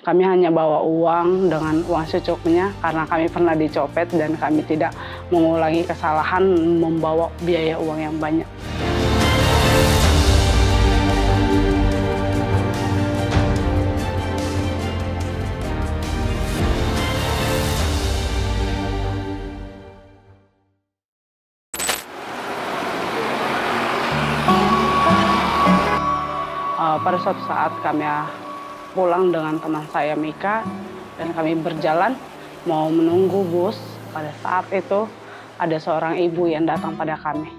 Kami hanya bawa uang dengan uang secukupnya karena kami pernah dicopet dan kami tidak mengulangi kesalahan membawa biaya uang yang banyak. Pada suatu saat kami pulang dengan teman saya Mika dan kami berjalan mau menunggu bus. Pada saat itu ada seorang ibu yang datang pada kami.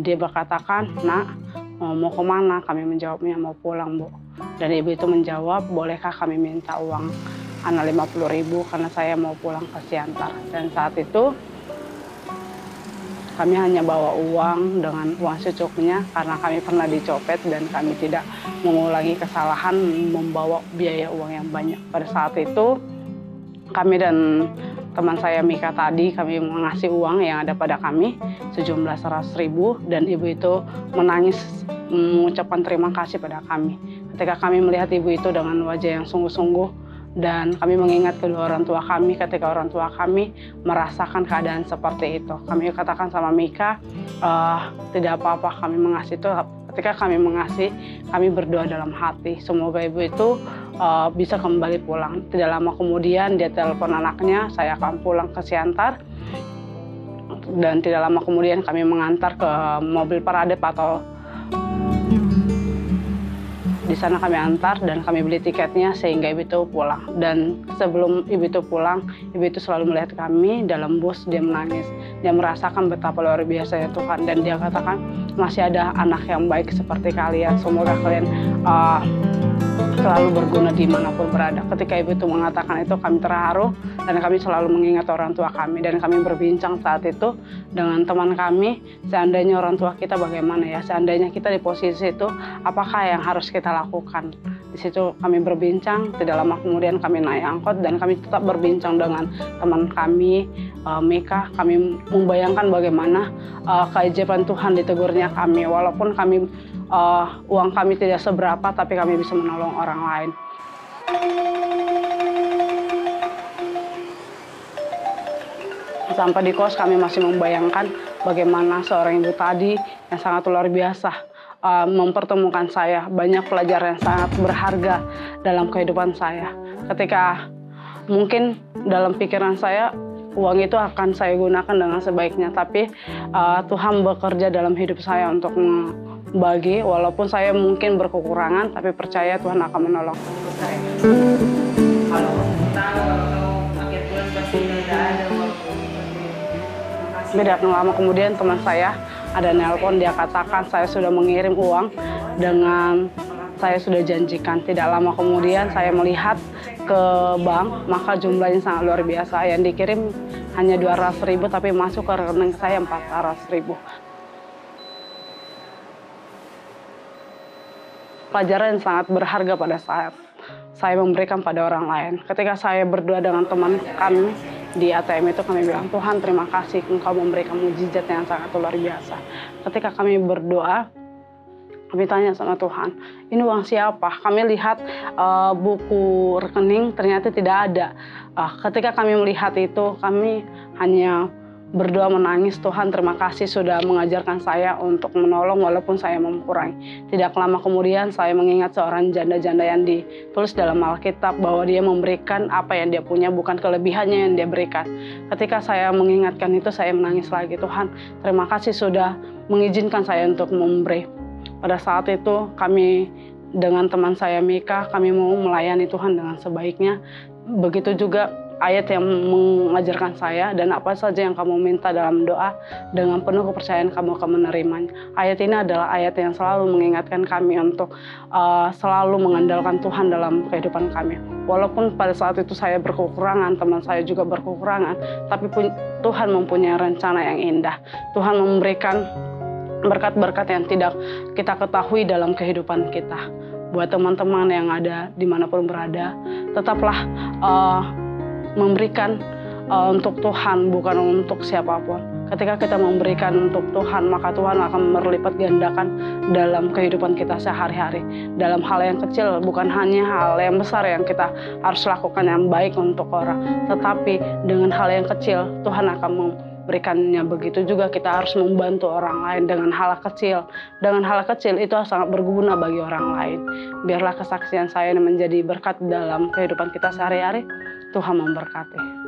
Dia berkatakan, "Nak, mau kemana?" Kami menjawabnya, "Mau pulang, Bu." Dan ibu itu menjawab, "Bolehkah kami minta uang Ana 50.000 karena saya mau pulang ke Siantar." Dan saat itu kami hanya bawa uang dengan uang secukupnya karena kami pernah dicopet dan kami tidak mengulangi kesalahan membawa biaya uang yang banyak. Pada saat itu kami dan teman saya Mika tadi kami mengasih uang yang ada pada kami sejumlah 100.000 dan ibu itu menangis mengucapkan terima kasih pada kami. Ketika kami melihat ibu itu dengan wajah yang sungguh-sungguh dan kami mengingat kedua orang tua kami ketika orang tua kami merasakan keadaan seperti itu. Kami katakan sama Mika, tidak apa-apa kami mengasihi itu. Ketika kami mengasihi, kami berdoa dalam hati. Semoga ibu itu bisa kembali pulang. Tidak lama kemudian dia telepon anaknya, saya akan pulang ke Siantar. Dan tidak lama kemudian kami mengantar ke mobil paradep atau di sana kami antar dan kami beli tiketnya sehingga ibu itu pulang. Dan sebelum ibu itu pulang, ibu itu selalu melihat kami dalam bus, dia menangis. Dia merasakan betapa luar biasa ya Tuhan. Dan dia katakan, masih ada anak yang baik seperti kalian. Semoga kalian selalu berguna dimanapun berada. Ketika ibu itu mengatakan itu, kami terharu dan kami selalu mengingat orang tua kami. Dan kami berbincang saat itu dengan teman kami, seandainya orang tua kita bagaimana ya, seandainya kita di posisi itu, apakah yang harus kita lakukan. Di situ kami berbincang, tidak lama kemudian kami naik angkot dan kami tetap berbincang dengan teman kami, Mika. Kami membayangkan bagaimana keajaiban Tuhan ditegurnya kami, walaupun kami uang kami tidak seberapa, tapi kami bisa menolong orang lain. Sampai di kos kami masih membayangkan bagaimana seorang ibu tadi yang sangat luar biasa mempertemukan saya. Banyak pelajaran yang sangat berharga dalam kehidupan saya. Ketika mungkin dalam pikiran saya uang itu akan saya gunakan dengan sebaiknya, tapi Tuhan bekerja dalam hidup saya untuk membagi. Walaupun saya mungkin berkekurangan, tapi percaya Tuhan akan menolong saya. Kalau akhir bulan pasti tidak ada. Tidak lama kemudian teman saya ada nelpon, dia katakan saya sudah mengirim uang dengan saya sudah janjikan. Tidak lama kemudian saya melihat ke bank, maka jumlahnya sangat luar biasa. Yang dikirim hanya 200.000 tapi masuk ke rekening saya 400.000. Pelajaran yang sangat berharga pada saat saya memberikan pada orang lain. Ketika saya berdoa dengan teman kami di ATM itu, kami bilang, Tuhan terima kasih Engkau memberikan mujizat yang sangat luar biasa. Ketika kami berdoa, kami tanya sama Tuhan, ini uang siapa? Kami lihat buku rekening ternyata tidak ada. Ketika kami melihat itu, kami hanya berdoa menangis, Tuhan terima kasih sudah mengajarkan saya untuk menolong walaupun saya memkurangi. Tidak lama kemudian saya mengingat seorang janda-janda yang ditulis dalam Alkitab bahwa dia memberikan apa yang dia punya, bukan kelebihannya yang dia berikan. Ketika saya mengingatkan itu, saya menangis lagi. Tuhan terima kasih sudah mengizinkan saya untuk memberi. Pada saat itu kami dengan teman saya Mika, kami mau melayani Tuhan dengan sebaiknya. Begitu juga ayat yang mengajarkan saya, dan apa saja yang kamu minta dalam doa, dengan penuh kepercayaan kamu akan menerimanya. Ayat ini adalah ayat yang selalu mengingatkan kami untuk selalu mengandalkan Tuhan dalam kehidupan kami. Walaupun pada saat itu saya berkekurangan, teman saya juga berkekurangan, tapi Tuhan mempunyai rencana yang indah. Tuhan memberikan berkat-berkat yang tidak kita ketahui dalam kehidupan kita. Buat teman-teman yang ada dimanapun berada, tetaplah memberikan untuk Tuhan, bukan untuk siapapun. Ketika kita memberikan untuk Tuhan, maka Tuhan akan berlipat gandakan dalam kehidupan kita sehari-hari. Dalam hal yang kecil, bukan hanya hal yang besar yang kita harus lakukan yang baik untuk orang, tetapi dengan hal yang kecil, Tuhan akan memberikannya. Begitu juga kita harus membantu orang lain dengan hal kecil. Dengan hal kecil itu sangat berguna bagi orang lain. Biarlah kesaksian saya ini menjadi berkat dalam kehidupan kita sehari-hari. Tuhan memberkati.